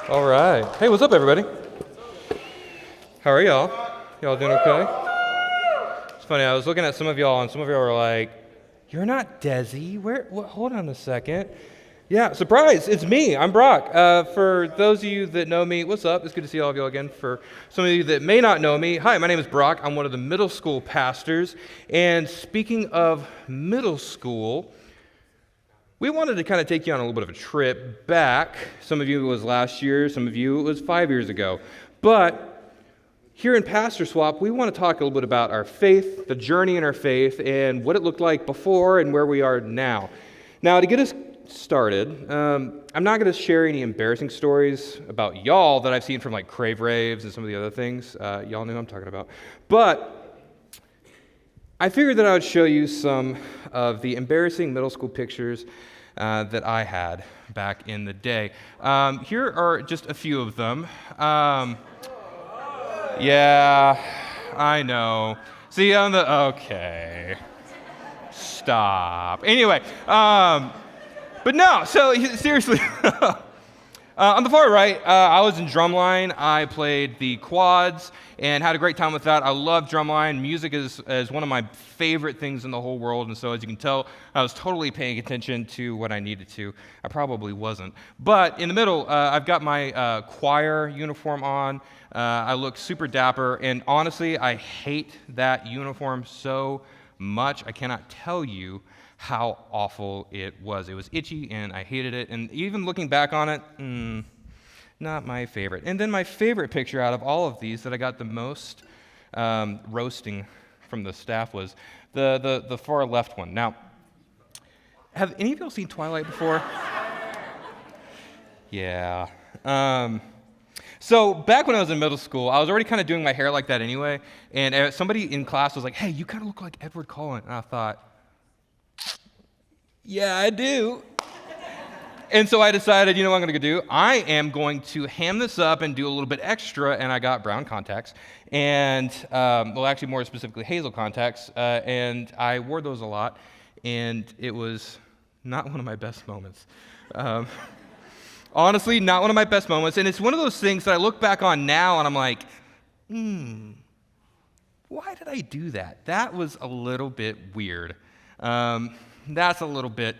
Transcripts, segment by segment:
All right. Hey, what's up, everybody? How are y'all? Y'all doing okay? It's funny, I was looking at some of y'all, and some of y'all were like, "You're not Desi. Hold on a second." Yeah, surprise, it's me. I'm Brock. For those of you that know me, what's up? It's good to see all of y'all again. For some of you that may not know me, hi, my name is Brock. I'm one of the middle school pastors. And speaking of middle school, we wanted to kind of take you on a little bit of a trip back. Some of you it was last year, some of you it was 5 years ago. But here in Pastor Swap, we want to talk a little bit about our faith, the journey in our faith, and what it looked like before and where we are now. Now, to get us started, I'm not going to share any embarrassing stories about y'all that I've seen from like Crave Raves and some of the other things. Y'all know who I'm talking about. But I figured that I would show you some of the embarrassing middle school pictures that I had back in the day. Here are just a few of them. Yeah, I know. See, okay. Stop. Anyway, but no, so seriously, on the far right, I was in drumline. I played the quads and had a great time with that. I love drumline. Music is one of my favorite things in the whole world, and so as you can tell, I was totally paying attention to what I needed to. I probably wasn't. But in the middle, I've got my choir uniform on. I look super dapper, and honestly, I hate that uniform so much. I cannot tell you how awful it was. It was itchy, and I hated it. And even looking back on it, not my favorite. And then my favorite picture out of all of these that I got the most roasting from the staff was the far left one. Now, have any of y'all seen Twilight before? Yeah. So back when I was in middle school, I was already kind of doing my hair like that anyway, and somebody in class was like, "Hey, you kind of look like Edward Cullen." And I thought, yeah, I do. And so I decided, you know what I'm going to do? I am going to ham this up and do a little bit extra, and I got brown contacts, and, well, actually more specifically hazel contacts, and I wore those a lot, and it was not one of my best moments. Honestly, not one of my best moments, and it's one of those things that I look back on now, and I'm like, why did I do that? That was a little bit weird. That's a little bit,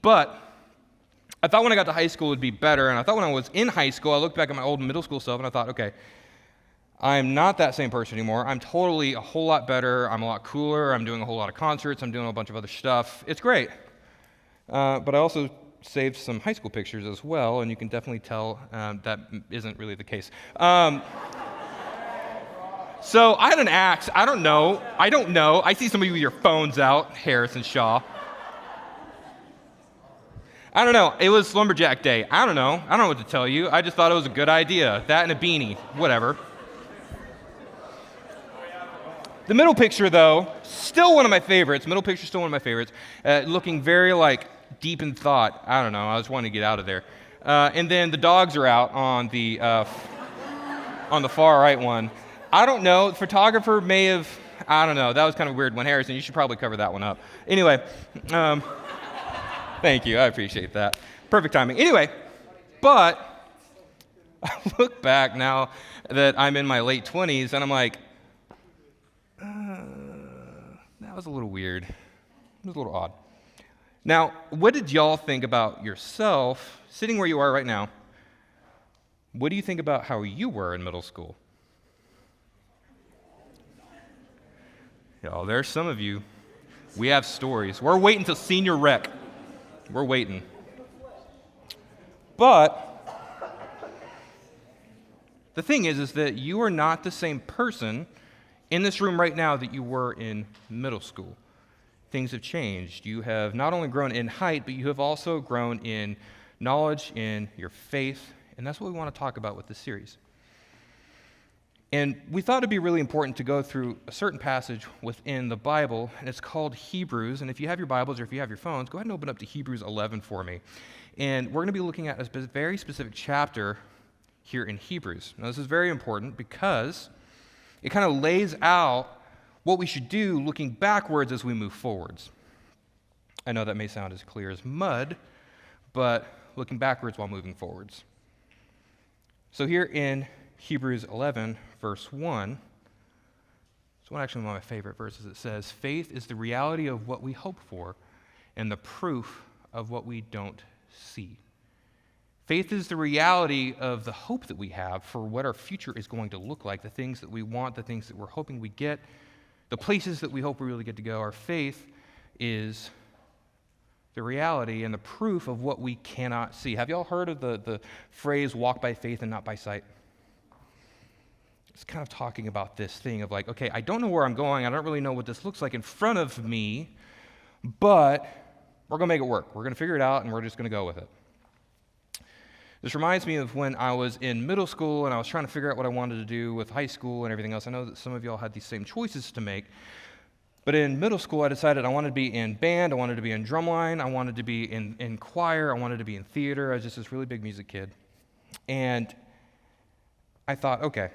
but I thought when I got to high school it would be better, and I thought when I was in high school, I looked back at my old middle school self, and I thought, okay, I'm not that same person anymore. I'm totally a whole lot better. I'm a lot cooler. I'm doing a whole lot of concerts. I'm doing a bunch of other stuff. It's great. But I also saved some high school pictures as well, and you can definitely tell that isn't really the case. So I had an axe. I don't know. I see some of you with your phones out, Harrison Shaw. I don't know. It was Lumberjack Day. I don't know what to tell you. I just thought it was a good idea. That and a beanie. Whatever. The middle picture, though, still one of my favorites. Middle picture, still one of my favorites. Looking very, deep in thought. I don't know. I just wanted to get out of there. And then the dogs are out on the far right one. I don't know. The photographer may have, I don't know. That was kind of a weird one. Harrison, you should probably cover that one up. Anyway, thank you. I appreciate that. Perfect timing. Anyway, but I look back now that I'm in my late 20s, and I'm like, that was a little weird. It was a little odd. Now, what did y'all think about yourself, sitting where you are right now? What do you think about how you were in middle school? Y'all, there's some of you. We have stories. We're waiting till senior rec. We're waiting. But the thing is that you are not the same person in this room right now that you were in middle school. Things have changed. You have not only grown in height, but you have also grown in knowledge, in your faith, and that's what we want to talk about with this series. And we thought it'd be really important to go through a certain passage within the Bible, and it's called Hebrews. And if you have your Bibles or if you have your phones, go ahead and open up to Hebrews 11 for me. And we're going to be looking at a very specific chapter here in Hebrews. Now, this is very important because it kind of lays out what we should do looking backwards as we move forwards. I know that may sound as clear as mud, but looking backwards while moving forwards. So here in Hebrews 11, verse 1, it's actually one of my favorite verses. It says, faith is the reality of what we hope for and the proof of what we don't see. Faith is the reality of the hope that we have for what our future is going to look like, the things that we want, the things that we're hoping we get, the places that we hope we really get to go. Our faith is the reality and the proof of what we cannot see. Have y'all heard of the phrase walk by faith and not by sight? It's kind of talking about this thing of like, okay, I don't know where I'm going. I don't really know what this looks like in front of me, but we're going to make it work. We're going to figure it out, and we're just going to go with it. This reminds me of when I was in middle school and I was trying to figure out what I wanted to do with high school and everything else. I know that some of y'all had these same choices to make. But in middle school, I decided I wanted to be in band, I wanted to be in drumline, I wanted to be in choir, I wanted to be in theater. I was just this really big music kid. And I thought, okay,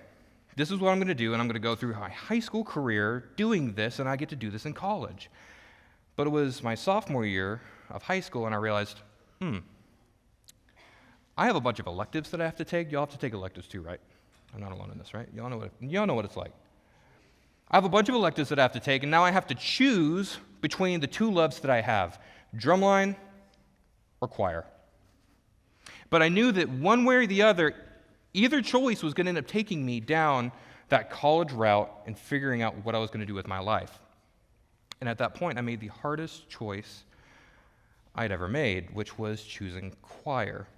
this is what I'm going to do, and I'm going to go through my high school career doing this, and I get to do this in college. But it was my sophomore year of high school, and I realized, I have a bunch of electives that I have to take. Y'all have to take electives too, right? I'm not alone in this, right? Y'all know what it's like. I have a bunch of electives that I have to take, and now I have to choose between the two loves that I have, drumline or choir. But I knew that one way or the other, either choice was going to end up taking me down that college route and figuring out what I was going to do with my life. And at that point, I made the hardest choice I'd ever made, which was choosing choir.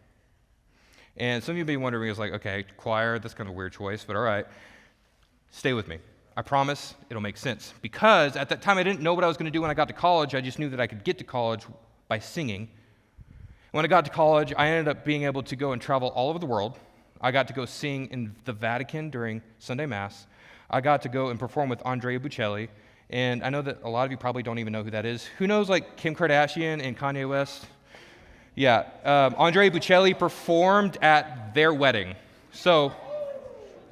And some of you may be wondering, it's like, okay, choir, that's kind of a weird choice, but all right, stay with me. I promise it'll make sense. Because at that time, I didn't know what I was going to do when I got to college. I just knew that I could get to college by singing. When I got to college, I ended up being able to go and travel all over the world. I got to go sing in the Vatican during Sunday Mass. I got to go and perform with Andrea Bocelli. And I know that a lot of you probably don't even know who that is. Who knows, like, Kim Kardashian and Kanye West? Yeah, Andrea Bocelli performed at their wedding. So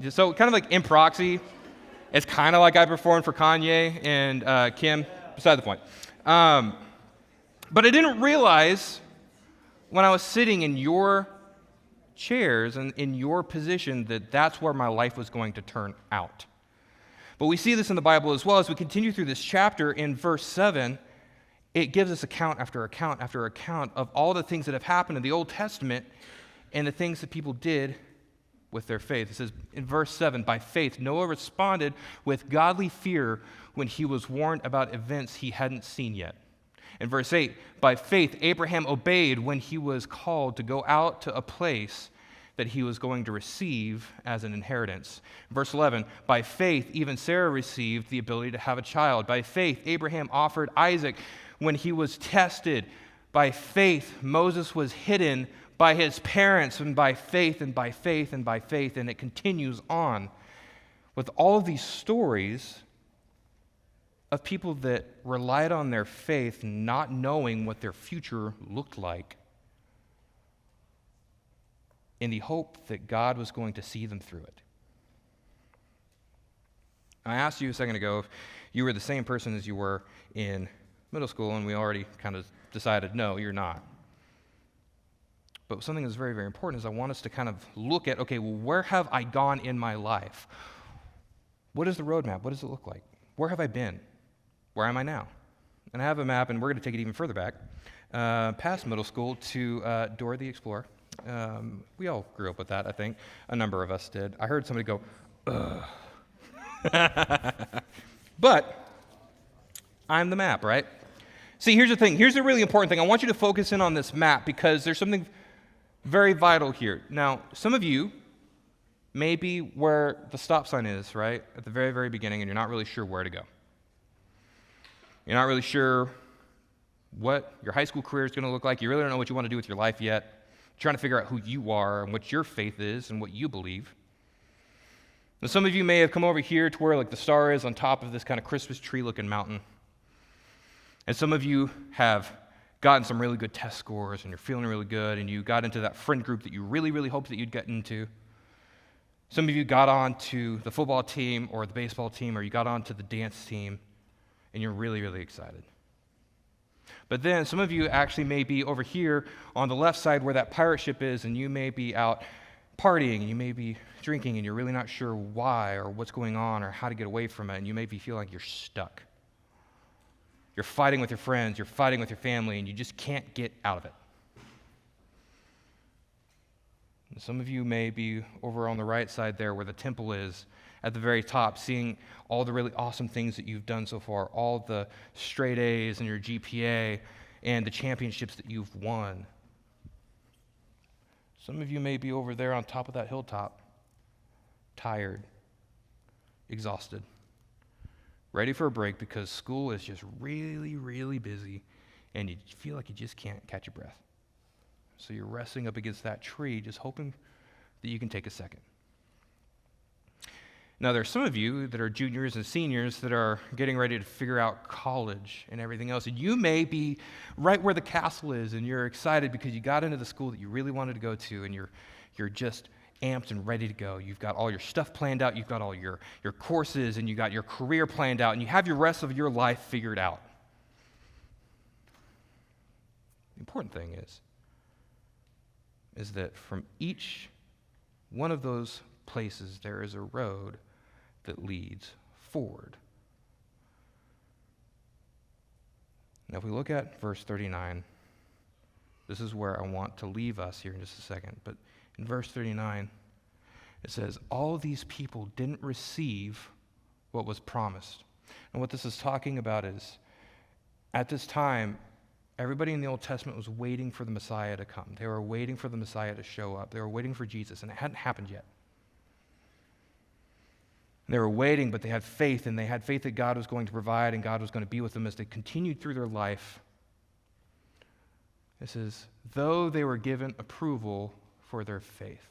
kind of like in proxy, it's kind of like I performed for Kanye and Kim, beside the point. But I didn't realize when I was sitting in your chairs and in your position that that's where my life was going to turn out. But we see this in the Bible as well. As we continue through this chapter in verse 7, it gives us account after account after account of all the things that have happened in the Old Testament and the things that people did with their faith. It says in verse 7, by faith, Noah responded with godly fear when he was warned about events he hadn't seen yet. In verse 8, by faith, Abraham obeyed when he was called to go out to a place that he was going to receive as an inheritance. Verse 11, by faith, even Sarah received the ability to have a child. By faith, Abraham offered Isaac when he was tested. By faith, Moses was hidden by his parents, and by faith, and by faith, and by faith, and it continues on with all of these stories of people that relied on their faith, not knowing what their future looked like, in the hope that God was going to see them through it. I asked you a second ago if you were the same person as you were in middle school, and we already kind of decided, no, you're not. But something that's very, very important is I want us to kind of look at, okay, well, where have I gone in my life? What is the roadmap? What does it look like? Where have I been? Where am I now? And I have a map, and we're going to take it even further back, past middle school to Dora the Explorer. We all grew up with that, I think. A number of us did. I heard somebody go, ugh. But I'm the map, right? See, here's the thing. Here's the really important thing. I want you to focus in on this map because there's something very vital here. Now, some of you may be where the stop sign is, right, at the very, very beginning, and you're not really sure where to go. You're not really sure what your high school career is going to look like. You really don't know what you want to do with your life yet. You're trying to figure out who you are and what your faith is and what you believe. Now, some of you may have come over here to where like the star is on top of this kind of Christmas tree-looking mountain. And some of you have gotten some really good test scores and you're feeling really good and you got into that friend group that you really, really hoped that you'd get into. Some of you got on to the football team or the baseball team or you got on to the dance team and you're really, really excited. But then some of you actually may be over here on the left side where that pirate ship is and you may be out partying, you may be drinking, and you're really not sure why or what's going on or how to get away from it, and you maybe feel like you're stuck. You're fighting with your friends, you're fighting with your family, and you just can't get out of it. And some of you may be over on the right side there where the temple is, at the very top, seeing all the really awesome things that you've done so far, all the straight A's and your GPA and the championships that you've won. Some of you may be over there on top of that hilltop, tired, exhausted, ready for a break because school is just really, really busy and you feel like you just can't catch your breath. So you're resting up against that tree, just hoping that you can take a second. Now, there are some of you that are juniors and seniors that are getting ready to figure out college and everything else. And you may be right where the castle is, and you're excited because you got into the school that you really wanted to go to, and you're just amped and ready to go. You've got all your stuff planned out, you've got all your courses, and you got your career planned out, and you have your rest of your life figured out. The important thing is that from each one of those places, there is a road that leads forward. Now, if we look at verse 39, this is where I want to leave us here in just a second. But in verse 39, it says, all these people didn't receive what was promised. And what this is talking about is, at this time, everybody in the Old Testament was waiting for the Messiah to come. They were waiting for the Messiah to show up. They were waiting for Jesus, and it hadn't happened yet. They were waiting, but they had faith, and they had faith that God was going to provide and God was going to be with them as they continued through their life. It says, though they were given approval for their faith,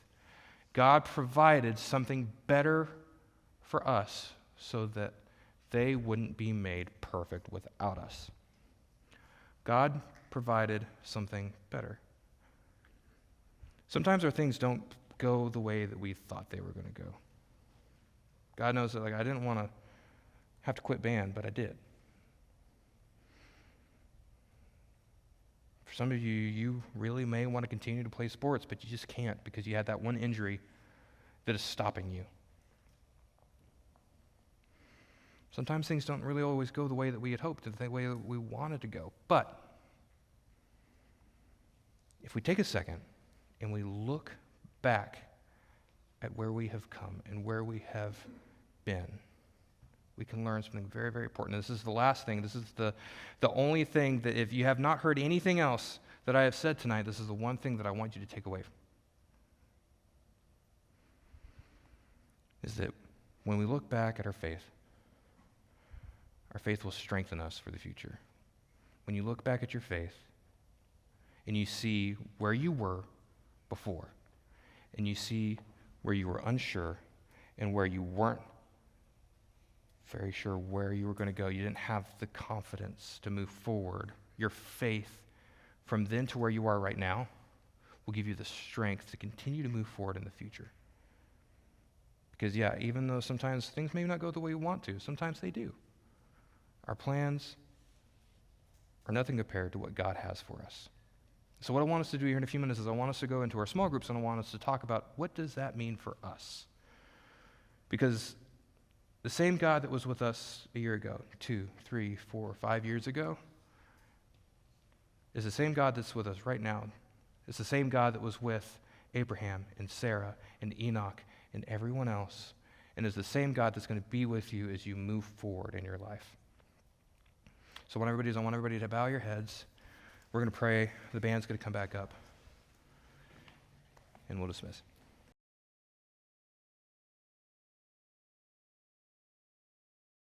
God provided something better for us so that they wouldn't be made perfect without us. God provided something better. Sometimes our things don't go the way that we thought they were going to go. God knows that, I didn't want to have to quit band, but I did. For some of you, you really may want to continue to play sports, but you just can't because you had that one injury that is stopping you. Sometimes things don't really always go the way that we had hoped, the way that we wanted to go. But if we take a second and we look back at where we have come and where we have been, we can learn something very, very important. This is the last thing. This is the only thing that if you have not heard anything else that I have said tonight, this is the one thing that I want you to take away. Is that when we look back at our faith will strengthen us for the future. When you look back at your faith and you see where you were before, and you see where you were unsure and where you weren't very sure where you were going to go, you didn't have the confidence to move forward, your faith from then to where you are right now will give you the strength to continue to move forward in the future. Because even though sometimes things may not go the way you want to, sometimes they do. Our plans are nothing compared to what God has for us. So what I want us to do here in a few minutes is I want us to go into our small groups and I want us to talk about what does that mean for us? Because the same God that was with us a year ago, 2, 3, 4, 5 years ago, is the same God that's with us right now. It's the same God that was with Abraham and Sarah and Enoch and everyone else, and is the same God that's going to be with you as you move forward in your life. So I want everybody to bow your heads. We're going to pray. The band's going to come back up, and we'll dismiss.